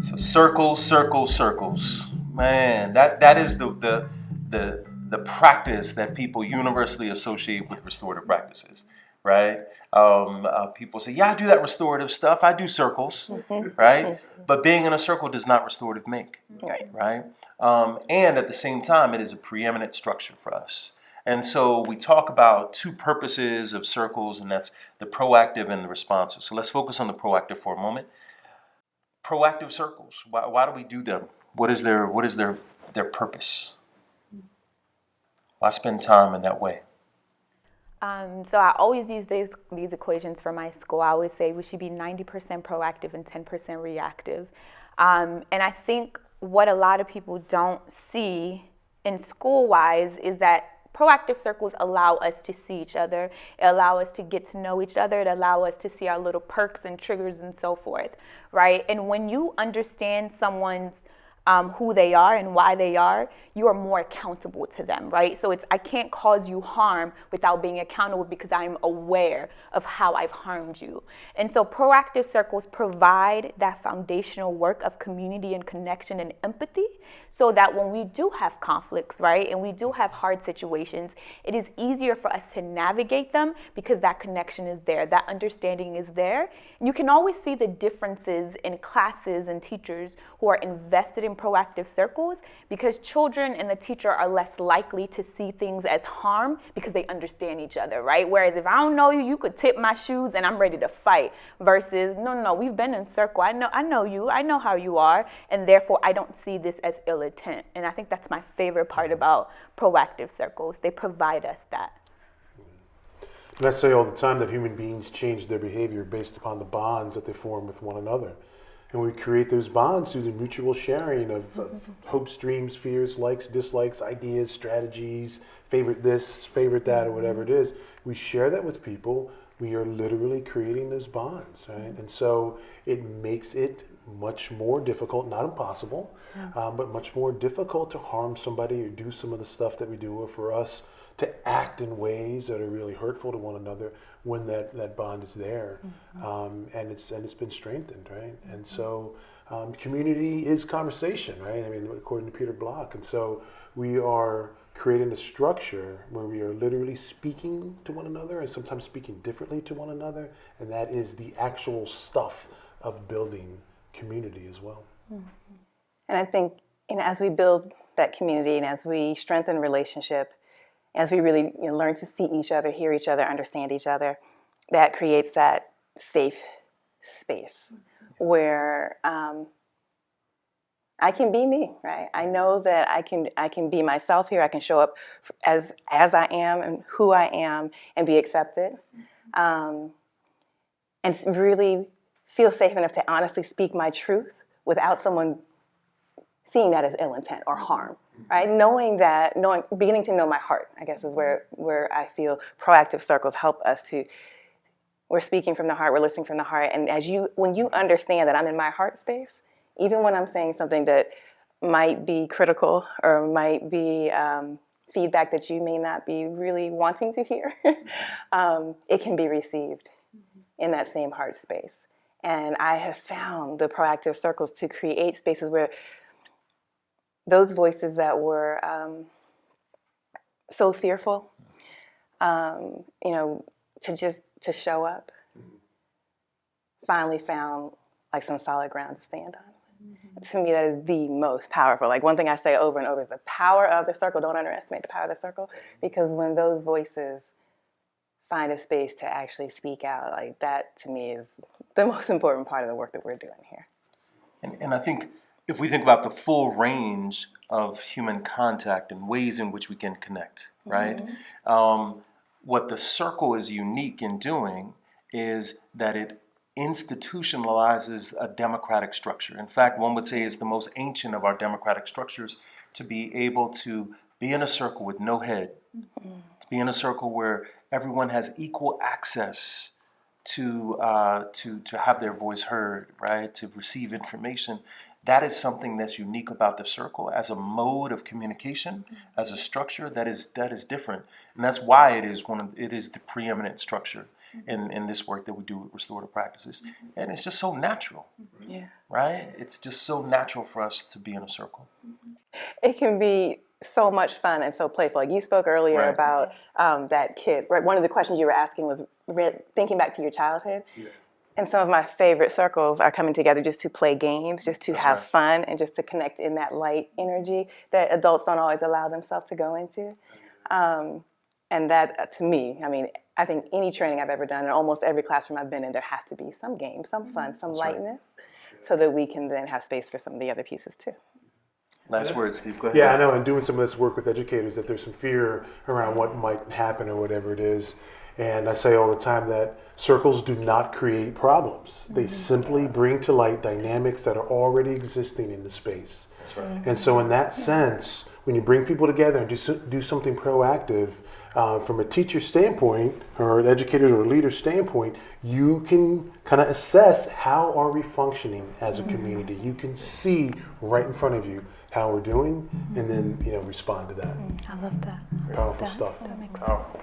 So circles, circles, circles. Man, that is the practice that people universally associate with restorative practices, right? People say, yeah, I do that restorative stuff. I do circles, right? But being in a circle does not restorative make, right? And at the same time, it is a preeminent structure for us. And so we talk about two purposes of circles, and that's the proactive and the responsive. So let's focus on the proactive for a moment. Proactive circles. Why do we do them? What is their purpose? Why spend time in that way? So I always use these equations for my school. I always say we should be 90% proactive and 10% reactive. And I think what a lot of people don't see in school-wise is that proactive circles allow us to see each other. It allows us to get to know each other. It allows us to see our little perks and triggers and so forth, right? And when you understand someone's who they are and why they are, you are more accountable to them, right? So I can't cause you harm without being accountable because I'm aware of how I've harmed you. And so proactive circles provide that foundational work of community and connection and empathy so that when we do have conflicts, right, and we do have hard situations, it is easier for us to navigate them because that connection is there, that understanding is there. And you can always see the differences in classes and teachers who are invested in proactive circles because children and the teacher are less likely to see things as harm because they understand each other, right? Whereas if I don't know you, you could tip my shoes and I'm ready to fight versus no, we've been in circle. I know you, I know how you are, and therefore I don't see this as ill intent. And I think that's my favorite part about proactive circles. They provide us that. And I say all the time that human beings change their behavior based upon the bonds that they form with one another. And we create those bonds through the mutual sharing of hopes, dreams, fears, likes, dislikes, ideas, strategies, favorite this, favorite that, or whatever it is. We share that with people. We are literally creating those bonds, right? And so it makes it much more difficult, not impossible, but much more difficult to harm somebody or do some of the stuff that we do, or for us to act in ways that are really hurtful to one another when that bond is there, and it's been strengthened, right? And so community is conversation, right? I mean, according to Peter Block. And so we are creating a structure where we are literally speaking to one another and sometimes speaking differently to one another, and that is the actual stuff of building community as well. And I think, as we build that community and as we strengthen relationship, as we really learn to see each other, hear each other, understand each other, that creates that safe space where I can be me, right? I know that I can be myself here. I can show up as I am and who I am and be accepted, and really feel safe enough to honestly speak my truth without someone seeing that as ill intent or harm, right? Beginning to know my heart, I guess, is where I feel proactive circles help us to. We're speaking from the heart, we're listening from the heart, and when you understand that I'm in my heart space, even when I'm saying something that might be critical or might be feedback that you may not be really wanting to hear, it can be received in that same heart space. And I have found the proactive circles to create spaces where those voices that were so fearful, to show up, finally found like some solid ground to stand on. To me, that is the most powerful. Like, one thing I say over and over is the power of the circle. Don't underestimate the power of the circle, because when those voices find a space to actually speak out, like, that to me is the most important part of the work that we're doing here. And I think if we think about the full range of human contact and ways in which we can connect, right? What the circle is unique in doing is that it institutionalizes a democratic structure. In fact, one would say it's the most ancient of our democratic structures, to be able to be in a circle with no head, to be in a circle where everyone has equal access to have their voice heard, right? To receive information. That is something that's unique about the circle as a mode of communication, as a structure that is different, and that's why it is the preeminent structure. in this work that we do with restorative practices. And it's just so natural, Yeah. right? It's just so natural for us to be in a circle. It can be so much fun and so playful. Like you spoke earlier Right. about that kid, right? One of the questions you were asking was thinking back to your childhood. Yeah. And some of my favorite circles are coming together just to play games, just to That's have right. fun, and just to connect in that light energy that adults don't always allow themselves to go into. And that, to me, I mean, I think any training I've ever done, in almost every classroom I've been in, there has to be some game, some fun, some That's right. lightness, so that we can then have space for some of the other pieces too. Last word, Steve. Go ahead. Yeah, I know. And doing some of this work with educators, that there's some fear around what might happen or whatever it is. And I say all the time that circles do not create problems. They simply bring to light dynamics that are already existing in the space. That's right. And so in that sense, when you bring people together and do something proactive, from a teacher standpoint or an educator or leader standpoint, you can kind of assess how are we functioning as a community. You can see right in front of you how we're doing and then respond to that. I love that. Powerful stuff. That makes sense. Powerful.